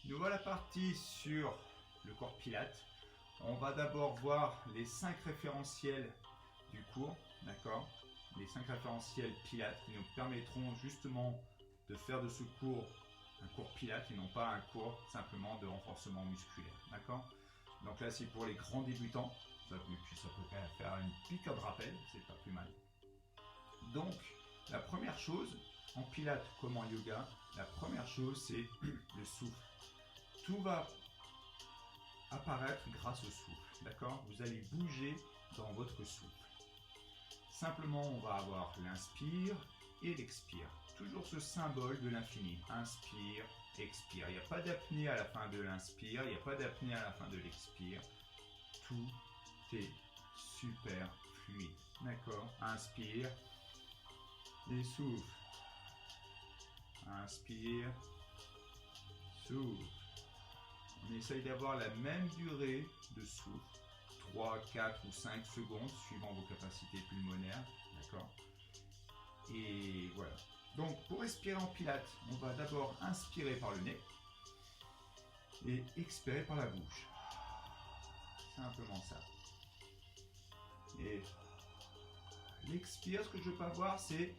Nous voilà partis sur le cours Pilates. On va d'abord voir les 5 référentiels du cours, d'accord? Les 5 référentiels Pilates qui nous permettront justement de faire de ce cours un cours Pilates et non pas un cours simplement de renforcement musculaire, d'accord? Donc là c'est pour les grands débutants, ça peut faire une piqûre de rappel, c'est pas plus mal. Donc la première chose en Pilates comme en yoga, la première chose c'est le souffle. Tout va apparaître grâce au souffle, d'accord? Vous allez bouger dans votre souffle. Simplement, on va avoir l'inspire et l'expire. Toujours ce symbole de l'infini. Inspire, expire. Il n'y a pas d'apnée à la fin de l'inspire, il n'y a pas d'apnée à la fin de l'expire. Tout est super fluide, d'accord? Inspire et souffle. Inspire, souffle. On essaye d'avoir la même durée de souffle, 3, 4 ou 5 secondes, suivant vos capacités pulmonaires, d'accord? Et voilà. Donc, pour respirer en Pilates, on va d'abord inspirer par le nez et expirer par la bouche. Simplement ça. Et l'expire, ce que je veux pas voir, c'est...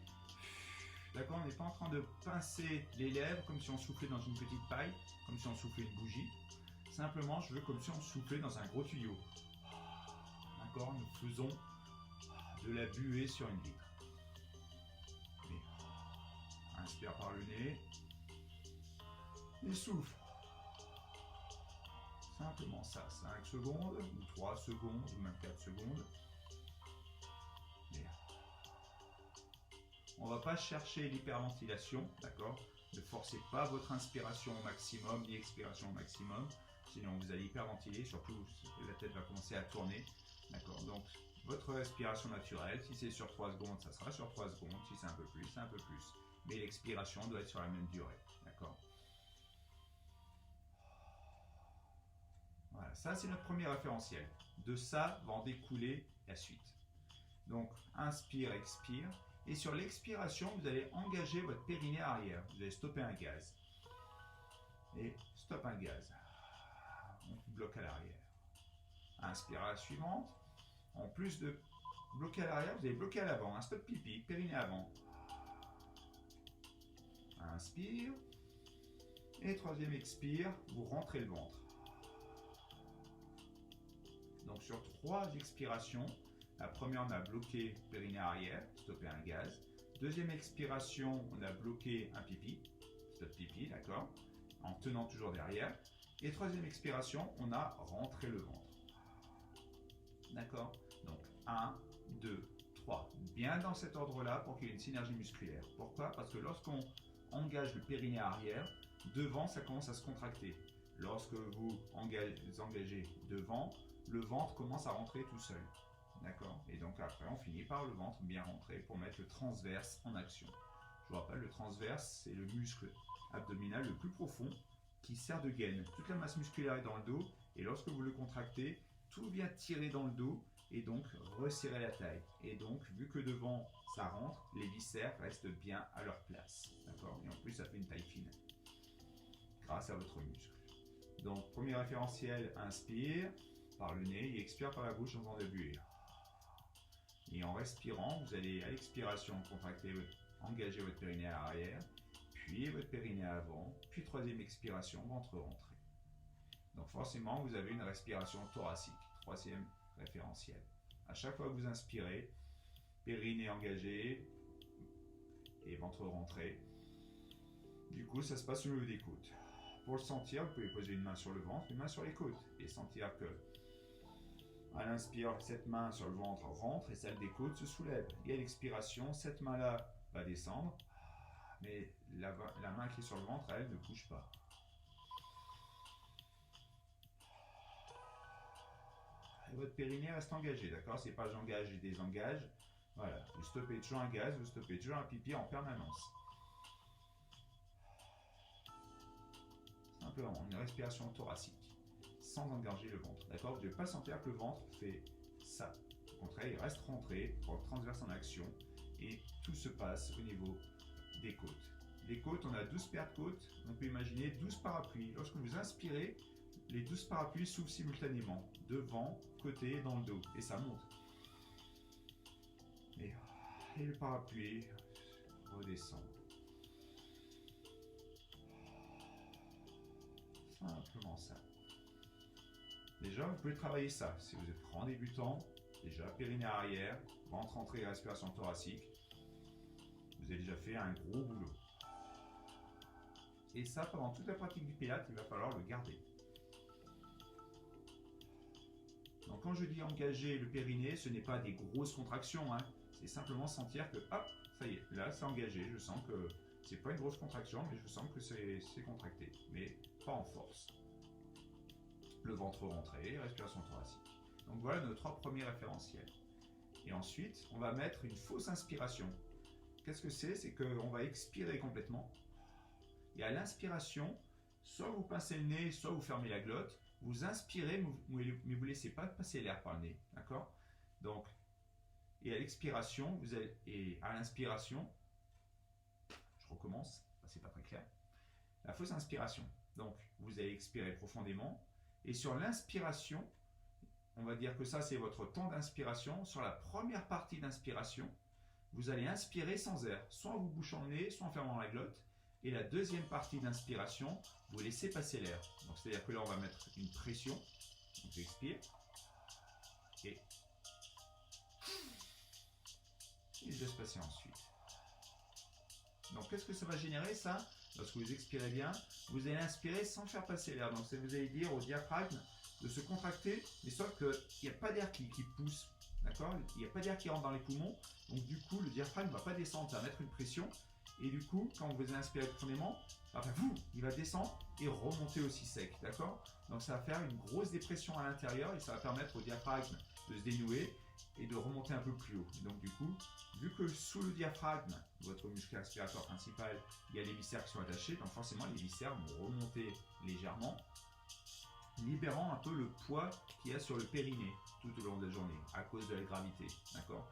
D'accord, on n'est pas en train de pincer les lèvres comme si on soufflait dans une petite paille, comme si on soufflait une bougie. Simplement, je veux comme si on soufflait dans un gros tuyau. D'accord, nous faisons de la buée sur une vitre. Et inspire par le nez et souffle. Simplement ça, 5 secondes, ou 3 secondes, ou même 4 secondes. Et on ne va pas chercher l'hyperventilation, d'accord? Ne forcez pas votre inspiration au maximum, ni expiration au maximum. Sinon vous allez hyperventiler, surtout la tête va commencer à tourner. D'accord, donc votre respiration naturelle, si c'est sur 3 secondes, ça sera sur 3 secondes. Si c'est un peu plus, c'est un peu plus. Mais l'expiration doit être sur la même durée. D'accord. Voilà, ça c'est notre premier référentiel. De ça va en découler la suite. Donc inspire, expire. Et sur l'expiration, vous allez engager votre périnée arrière. Vous allez stopper un gaz. Et stop un gaz. On bloque à l'arrière. Inspire à la suivante. En plus de bloquer à l'arrière, vous allez bloquer à l'avant. Un stop pipi, périnée avant. Inspire. Et troisième expire, vous rentrez le ventre. Donc sur 3 expirations, la première on a bloqué périnée arrière, stoppé un gaz. Deuxième expiration, on a bloqué un pipi, stop pipi, d'accord, en tenant toujours derrière. Et troisième expiration, on a rentré le ventre. D'accord? Donc 1, 2, 3. Bien dans cet ordre-là pour qu'il y ait une synergie musculaire. Pourquoi? Parce que lorsqu'on engage le périnée arrière, devant ça commence à se contracter. Lorsque vous engagez devant, le ventre commence à rentrer tout seul. D'accord? Et donc après on finit par le ventre bien rentré pour mettre le transverse en action. Je vous rappelle, le transverse c'est le muscle abdominal le plus profond qui sert de gaine. Toute la masse musculaire est dans le dos et lorsque vous le contractez, tout vient tirer dans le dos et donc resserrer la taille. Et donc, vu que devant ça rentre, les viscères restent bien à leur place. D'accord? Et en plus, ça fait une taille fine grâce à votre muscle. Donc, premier référentiel, inspire par le nez et expire par la bouche en faisant de buée. Et en respirant, vous allez à l'expiration contracter, engager votre périnée à arrière, puis votre périnée avant, puis troisième expiration, ventre rentré. Donc forcément, vous avez une respiration thoracique, troisième référentiel. À chaque fois que vous inspirez, périnée engagé et ventre rentré. Du coup, ça se passe au niveau des côtes. Pour le sentir, vous pouvez poser une main sur le ventre, une main sur les côtes et sentir que à l'inspire, cette main sur le ventre rentre et celle des côtes se soulève. Et à l'expiration, cette main-là va descendre, mais la main qui est sur le ventre, elle ne bouge pas. Et votre périnée reste engagé, d'accord? C'est pas j'engage et désengage. Voilà, vous stoppez toujours un gaz, vous stoppez toujours un pipi en permanence. Simplement, une respiration thoracique, sans engager le ventre, d'accord? Vous ne devez pas sentir que le ventre fait ça. Au contraire, il reste rentré pour le transverse en action et tout se passe au niveau des côtes. les côtes, on a 12 paires de côtes, on peut imaginer 12 parapluies. Lorsque vous inspirez, les 12 parapluies s'ouvrent simultanément, devant, côté et dans le dos, et ça monte. Et le parapluie redescend. Simplement ça. Déjà, vous pouvez travailler ça. Si vous êtes grand débutant, déjà périnée arrière, ventre entrée, respiration thoracique, vous avez déjà fait un gros boulot. Et ça, pendant toute la pratique du pilates, il va falloir le garder. Donc quand je dis engager le périnée, ce n'est pas des grosses contractions, hein. C'est simplement sentir que, hop, ça y est, là c'est engagé, je sens que c'est pas une grosse contraction, mais je sens que c'est contracté, mais pas en force. Le ventre rentré, respiration thoracique. Donc voilà nos 3 premiers référentiels. Et ensuite, on va mettre une fausse inspiration. Qu'est-ce que c'est? C'est qu'on va expirer complètement. Et à l'inspiration, soit vous pincez le nez, soit vous fermez la glotte. Vous inspirez, mais vous ne laissez pas passer l'air par le nez. D'accord? Donc, et à l'expiration, et à l'inspiration, je recommence, c'est pas très clair. La fausse inspiration. Donc, vous allez expirer profondément. Et sur l'inspiration, on va dire que ça, c'est votre temps d'inspiration. Sur la première partie d'inspiration, vous allez inspirer sans air, soit en vous bouchant le nez, soit en fermant la glotte. Et la deuxième partie d'inspiration, vous laissez passer l'air. Donc, c'est-à-dire que là, on va mettre une pression. Donc, j'expire. Et je laisse passer ensuite. Donc, qu'est-ce que ça va générer, ça? Lorsque vous expirez bien, vous allez inspirer sans faire passer l'air. Donc, vous allez dire au diaphragme de se contracter, mais sauf qu'il n'y a pas d'air qui pousse. D'accord? Il n'y a pas d'air qui rentre dans les poumons. Donc, du coup, le diaphragme ne va pas descendre, ça va mettre une pression. Et du coup, quand vous inspirez profondément, il va descendre et remonter aussi sec. D'accord? Donc, ça va faire une grosse dépression à l'intérieur et ça va permettre au diaphragme de se dénouer et de remonter un peu plus haut. Et donc, du coup, vu que sous le diaphragme, votre muscle respiratoire principal, il y a les viscères qui sont attachés, donc forcément, les viscères vont remonter légèrement, libérant un peu le poids qu'il y a sur le périnée tout au long de la journée à cause de la gravité. D'accord?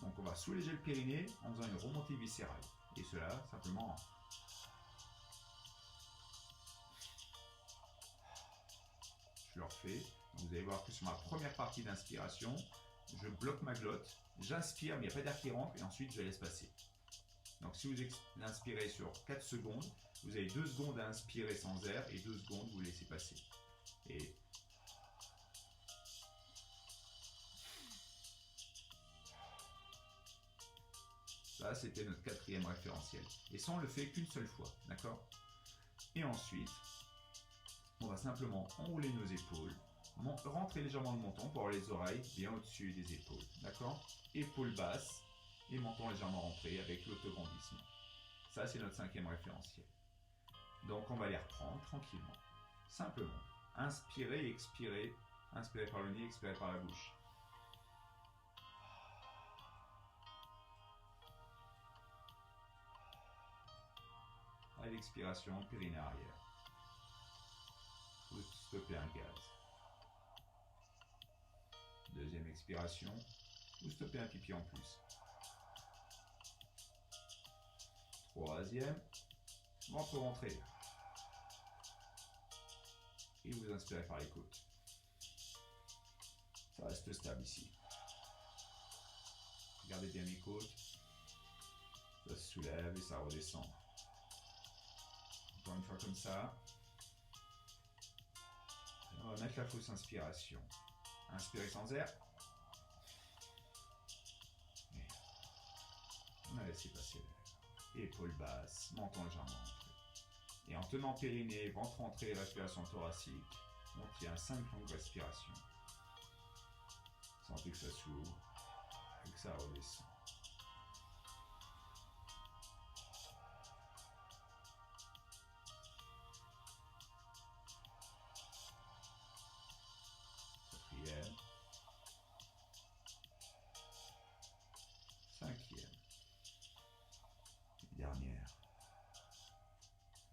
Donc, on va soulager le périnée en faisant une remontée viscérale. Et cela, simplement, je le refais. Donc, vous allez voir que sur ma première partie d'inspiration, je bloque ma glotte, j'inspire, mais il n'y a pas d'air qui rentre, et ensuite je laisse passer. Donc si vous inspirez sur 4 secondes, vous avez 2 secondes à inspirer sans air, et 2 secondes, vous laissez passer. Et ça, c'était notre 4e référentiel. Et ça, on le fait qu'une seule fois, d'accord? Et ensuite, on va simplement enrouler nos épaules, rentrer légèrement le menton pour avoir les oreilles bien au-dessus des épaules, d'accord? Épaules basses et menton légèrement rentré avec l'autograndissement. Ça, c'est notre 5e référentiel. Donc, on va les reprendre tranquillement. Simplement, inspirez et expirez. Inspirez par le nez, expirez par la bouche. À l'expiration, périnée arrière. Vous stoppez un gaz. Deuxième expiration, vous stoppez un pipi en plus. Troisième, ventre rentré. Et vous inspirez par les côtes. Ça reste stable ici. Regardez bien mes côtes. Ça se soulève et ça redescend. Encore une fois comme ça. Et on va mettre la fausse inspiration. Inspirez sans air. Et on a laissé passer l'air. Épaules basses, menton légèrement rentré. Et en tenant périnée, ventre rentré, respiration thoracique, on tient 5 longues respirations. Sentez que ça s'ouvre et que ça redescend. Quatrième. 5e. Dernière.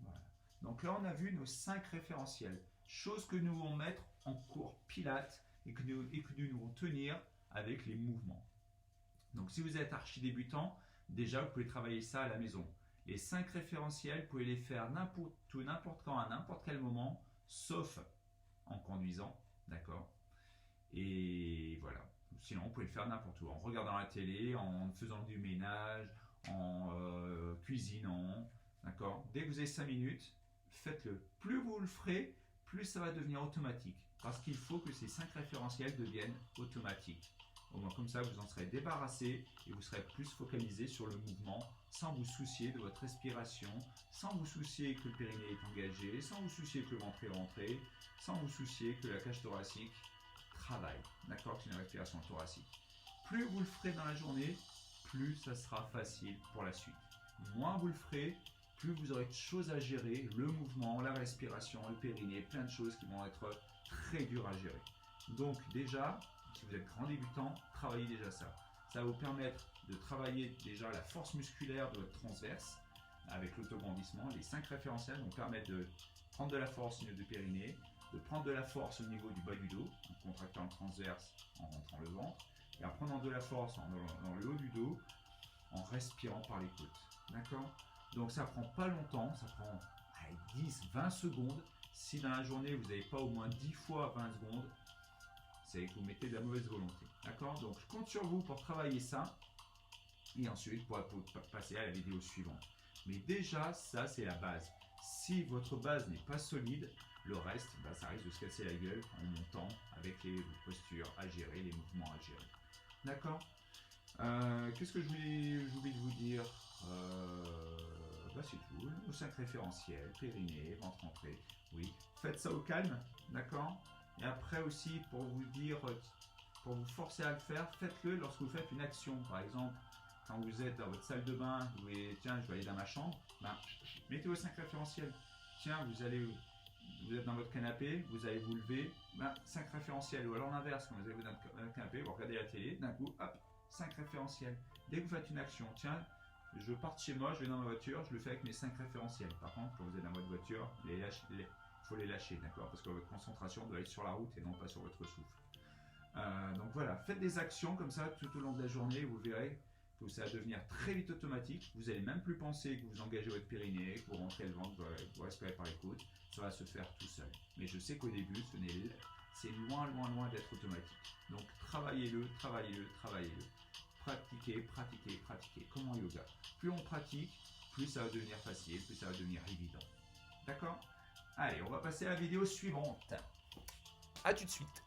Voilà. Donc là, on a vu nos 5 référentiels. Choses que nous allons mettre en cours pilates et que nous devons tenir avec les mouvements. Donc si vous êtes archi débutant, déjà vous pouvez travailler ça à la maison. Les 5 référentiels, vous pouvez les faire n'importe quand, à n'importe quel moment, sauf en conduisant, d'accord? Et voilà. Sinon, vous pouvez le faire n'importe où, en regardant la télé, en faisant du ménage, en cuisinant, d'accord? Dès que vous avez 5 minutes, faites-le. Plus vous le ferez, plus ça va devenir automatique. Parce qu'il faut que ces 5 référentiels deviennent automatiques. Au moins comme ça, vous en serez débarrassé et vous serez plus focalisé sur le mouvement sans vous soucier de votre respiration, sans vous soucier que le périnée est engagé, sans vous soucier que le ventre est rentré, sans vous soucier que la cage thoracique travaille. D'accord? C'est une respiration thoracique. Plus vous le ferez dans la journée, plus ça sera facile pour la suite. Moins vous le ferez, plus vous aurez de choses à gérer, le mouvement, la respiration, le périnée, plein de choses qui vont être très dures à gérer. Donc déjà, si vous êtes grand débutant, travaillez déjà ça. Ça va vous permettre de travailler déjà la force musculaire de votre transverse avec l'autograndissement. Les 5 référentiels vont permettre de prendre de la force au niveau du périnée, de prendre de la force au niveau du bas du dos, en contractant le transverse, en rentrant le ventre, et en prenant de la force dans le haut du dos, en respirant par les côtes. D'accord? Donc ça prend pas longtemps, ça prend 10-20 secondes. Si dans la journée vous n'avez pas au moins 10 fois 20 secondes, c'est que vous mettez de la mauvaise volonté. D'accord? Donc je compte sur vous pour travailler ça. Et ensuite, pour passer à la vidéo suivante. Mais déjà, ça c'est la base. Si votre base n'est pas solide, le reste, ça risque de se casser la gueule en montant avec les postures à gérer, les mouvements à gérer. D'accord? Qu'est-ce que j'ai oublié de vous dire? C'est tout. Nos 5 référentiels, périnée, ventre rentré. Oui. Faites ça au calme, d'accord? Et après aussi, pour vous dire, pour vous forcer à le faire, faites-le lorsque vous faites une action. Par exemple, quand vous êtes dans votre salle de bain, vous voulez, tiens, je vais aller dans ma chambre, mettez vos 5 référentiels. Tiens, vous êtes dans votre canapé, vous allez vous lever, 5 référentiels. Ou alors l'inverse, quand vous êtes dans le canapé, vous regardez la télé, d'un coup, hop, 5 référentiels. Dès que vous faites une action, tiens, je pars de chez moi, je vais dans ma voiture, je le fais avec mes 5 référentiels. Par contre, quand vous êtes dans votre voiture, il faut les lâcher, d'accord? Parce que votre concentration doit être sur la route et non pas sur votre souffle. Donc voilà, faites des actions comme ça tout au long de la journée, vous verrez que ça va devenir très vite automatique. Vous n'allez même plus penser que vous engagez votre périnée, que vous rentrez le ventre, que vous respirez par les côtes. Ça va se faire tout seul. Mais je sais qu'au début, c'est loin d'être automatique. Donc travaillez-le, travaillez-le, travaillez-le. Pratiquez, pratiquez, pratiquez, comme en yoga. Plus on pratique, plus ça va devenir facile, plus ça va devenir évident. D'accord? Allez, on va passer à la vidéo suivante. À tout de suite.